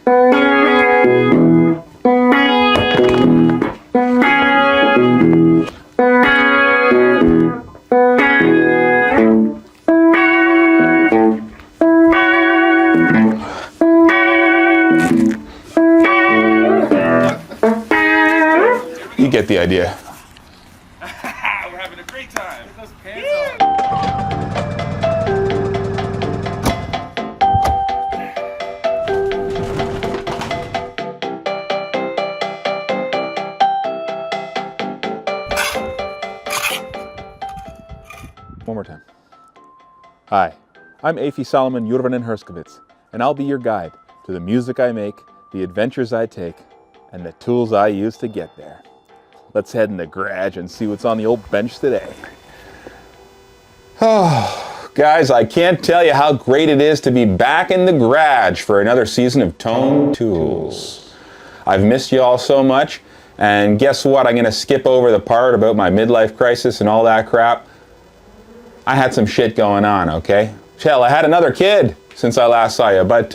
You get the idea. We're having a great time. Get those pants on. One more time. Hi, I'm Afie Solomon Jurvanen Herskovits, and I'll be your guide to the music I make, the adventures I take, and the tools I use to get there. Let's head in the garage and see what's on the old bench today. Oh, guys, I can't tell you how great it is to be back in the garage for another season of Tone Tools. I've missed you all so much, and guess what? I'm going to skip over the part about my midlife crisis and all that crap. I had some shit going on, okay? Hell, I had another kid since I last saw you, but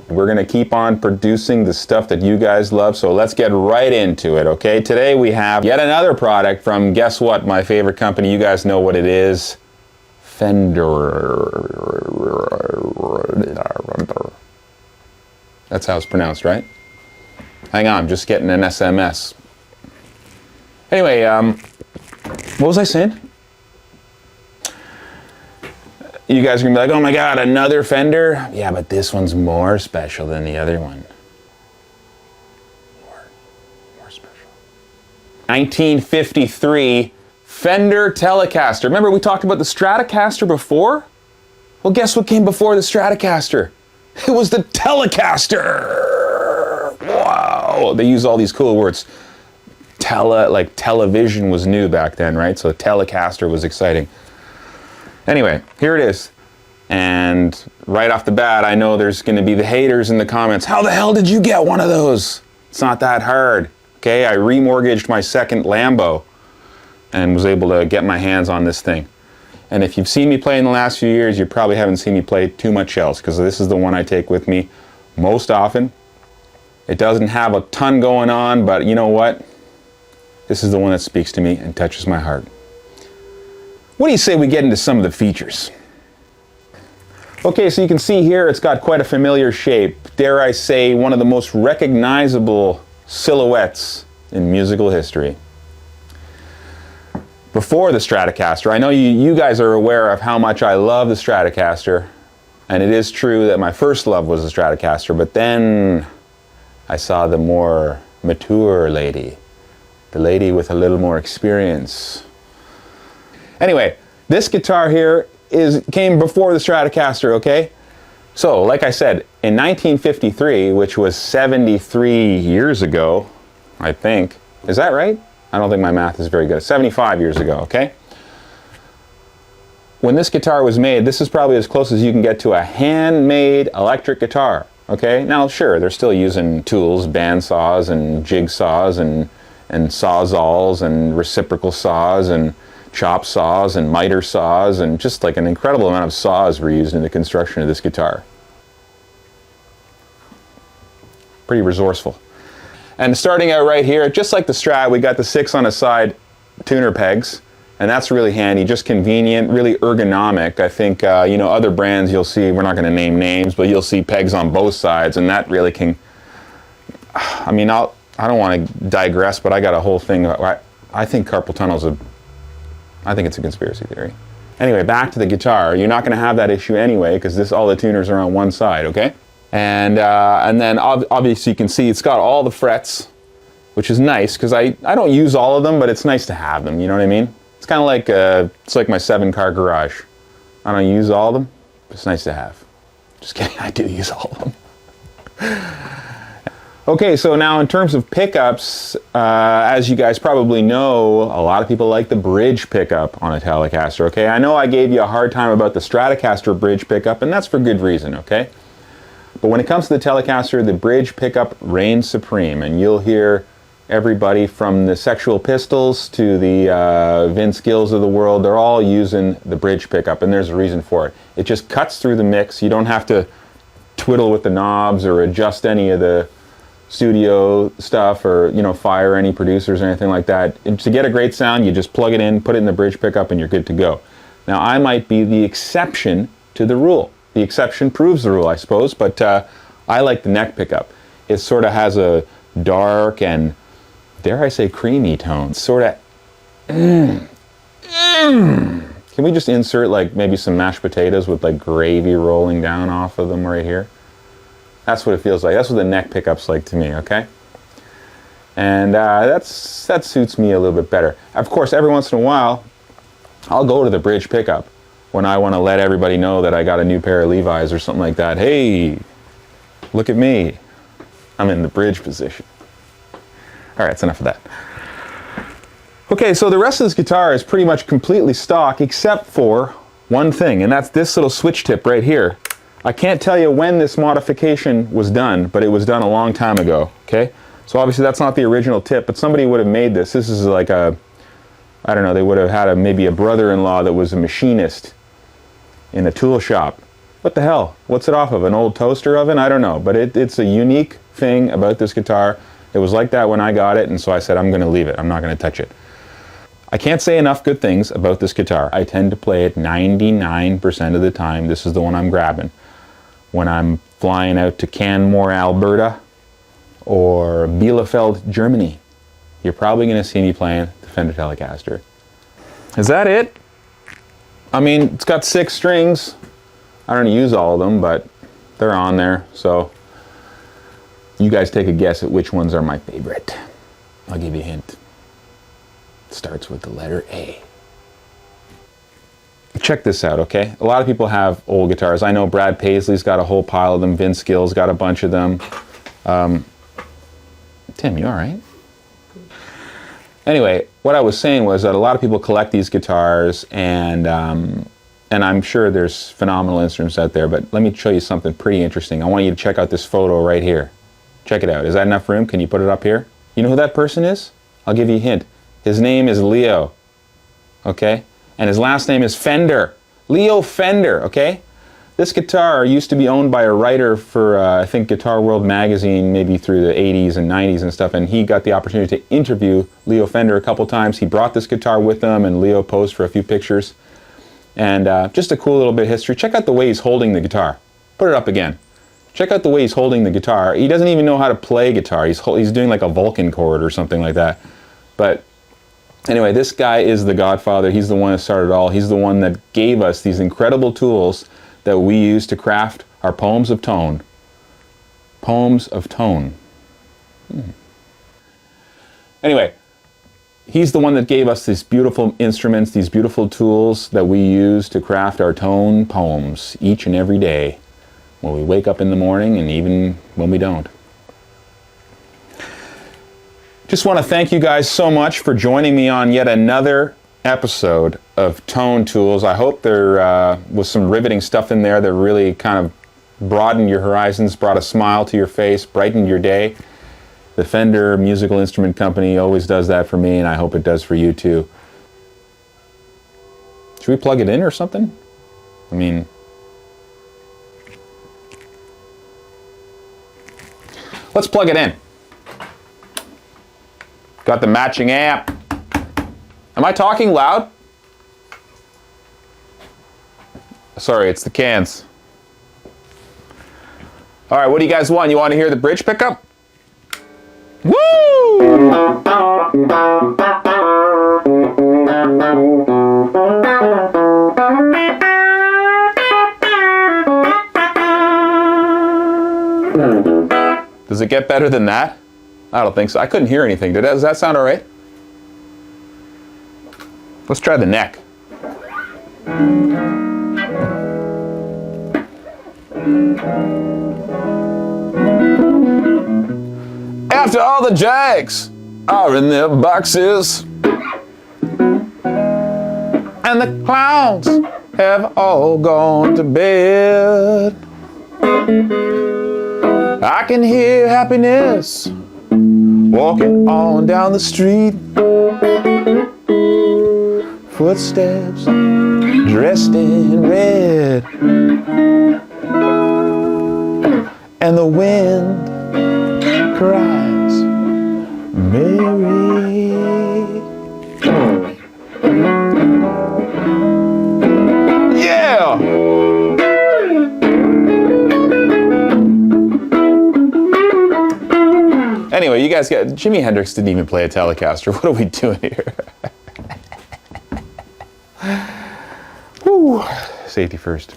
we're gonna keep on producing the stuff that you guys love, so let's get right into it, okay? Today we have yet another product from, guess what, my favorite company. You guys know what it is. Fender. That's how it's pronounced, right? Hang on, I'm just getting an SMS. Anyway, what was I saying? You guys are gonna be like, oh my God, another Fender? Yeah, but this one's more special than the other one. More special. 1953 Fender Telecaster. Remember we talked about the Stratocaster before? Well, guess what came before the Stratocaster? It was the Telecaster! Wow! They use all these cool words. Like television was new back then, right? So Telecaster was exciting. Anyway, here it is. And right off the bat, I know there's going to be the haters in the comments. How the hell did you get one of those? It's not that hard. Okay, I remortgaged my second Lambo and was able to get my hands on this thing. And if you've seen me play in the last few years, you probably haven't seen me play too much else, because this is the one I take with me most often. It doesn't have a ton going on, but you know what? This is the one that speaks to me and touches my heart. What do you say we get into some of the features? Okay, so you can see here it's got quite a familiar shape. Dare I say, one of the most recognizable silhouettes in musical history. Before the Stratocaster, I know you guys are aware of how much I love the Stratocaster, and it is true that my first love was the Stratocaster, but then I saw the more mature lady, the lady with a little more experience. Anyway, this guitar here came before the Stratocaster, okay? So, like I said, in 1953, which was 73 years ago, I think. Is that right? I don't think my math is very good. 75 years ago, okay? When this guitar was made, this is probably as close as you can get to a handmade electric guitar, okay? Now, sure, they're still using tools, bandsaws and jigsaws and sawzalls and reciprocal saws and chop saws and miter saws, and just like an incredible amount of saws were used in the construction of this guitar. Pretty resourceful. And starting out right here, just like the Strat, we got the 6 on a side tuner pegs, and that's really handy, just convenient, really ergonomic. I think, you know, other brands you'll see, we're not going to name names, but you'll see pegs on both sides, and that really can, I mean, I don't want to digress, but I got a whole thing. I think carpal tunnel's I think it's a conspiracy theory. Anyway, back to the guitar. You're not going to have that issue anyway, because all the tuners are on one side, okay? And then obviously you can see it's got all the frets, which is nice, because I don't use all of them, but it's nice to have them, you know what I mean? It's kind of like, it's like my 7-car garage. I don't use all of them, but it's nice to have. Just kidding, I do use all of them. Okay, so now in terms of pickups, as you guys probably know, a lot of people like the bridge pickup on a Telecaster, okay? I know I gave you a hard time about the Stratocaster bridge pickup, and that's for good reason, okay? But when it comes to the Telecaster, the bridge pickup reigns supreme, and you'll hear everybody from the Sexual Pistols to the Vince Gills of the world, they're all using the bridge pickup, and there's a reason for it. It just cuts through the mix. You don't have to twiddle with the knobs or adjust any of the studio stuff, or, you know, fire any producers or anything like that. And to get a great sound, you just plug it in, put it in the bridge pickup, and you're good to go. Now, I might be the exception to the rule. The exception proves the rule, I suppose, but I like the neck pickup. It sort of has a dark and, dare I say, creamy tone. Sort of, Can we just insert like maybe some mashed potatoes with like gravy rolling down off of them right here? That's what it feels like. That's what the neck pickup's like to me, okay? And that suits me a little bit better. Of course, every once in a while, I'll go to the bridge pickup when I want to let everybody know that I got a new pair of Levi's or something like that. Hey, look at me. I'm in the bridge position. All right, that's enough of that. Okay, so the rest of this guitar is pretty much completely stock except for one thing, and that's this little switch tip right here. I can't tell you when this modification was done, but it was done a long time ago, okay? So obviously that's not the original tip, but somebody would have made this. This is like a, I don't know, they would have had maybe a brother-in-law that was a machinist in a tool shop. What the hell? What's it off of? An old toaster oven? I don't know, but it's a unique thing about this guitar. It was like that when I got it, and so I said, I'm going to leave it. I'm not going to touch it. I can't say enough good things about this guitar. I tend to play it 99% of the time. This is the one I'm grabbing. When I'm flying out to Canmore, Alberta, or Bielefeld, Germany, you're probably going to see me playing the Fender Telecaster. Is that it? I mean, it's got 6 strings. I don't use all of them, but they're on there, so you guys take a guess at which ones are my favorite. I'll give you a hint. It starts with the letter A. Check this out, okay? A lot of people have old guitars. I know Brad Paisley's got a whole pile of them. Vince Gill's got a bunch of them. Tim, you all right? Anyway, what I was saying was that a lot of people collect these guitars, and I'm sure there's phenomenal instruments out there, but let me show you something pretty interesting. I want you to check out this photo right here. Check it out. Is that enough room? Can you put it up here? You know who that person is? I'll give you a hint. His name is Leo, okay? And his last name is Fender. Leo Fender, okay? This guitar used to be owned by a writer for, I think, Guitar World magazine, maybe through the 80s and 90s and stuff, and he got the opportunity to interview Leo Fender a couple times. He brought this guitar with him, and Leo posed for a few pictures. And just a cool little bit of history. Check out the way he's holding the guitar. Put it up again. Check out the way he's holding the guitar. He doesn't even know how to play guitar. He's doing like a Vulcan chord or something like that. But anyway, this guy is the godfather. He's the one that started it all. He's the one that gave us these incredible tools that we use to craft our poems of tone. Poems of tone. Anyway, he's the one that gave us these beautiful instruments, these beautiful tools that we use to craft our tone poems each and every day, when we wake up in the morning and even when we don't. Just want to thank you guys so much for joining me on yet another episode of Tone Tools. I hope there was some riveting stuff in there that really kind of broadened your horizons, brought a smile to your face, brightened your day. The Fender Musical Instrument Company always does that for me, and I hope it does for you too. Should we plug it in or something? I mean, let's plug it in. Got the matching amp. Am I talking loud? Sorry, it's the cans. All right, what do you guys want? You want to hear the bridge pickup? Woo! Does it get better than that? I don't think so. I couldn't hear anything. Does that sound all right? Let's try the neck. After all the jacks are in their boxes and the clowns have all gone to bed, I can hear happiness walking on down the street. Footsteps dressed in red. and the wind cries, Mary. Yeah! Anyway, you guys got, Jimi Hendrix didn't even play a Telecaster. What are we doing here? Whew. Safety first.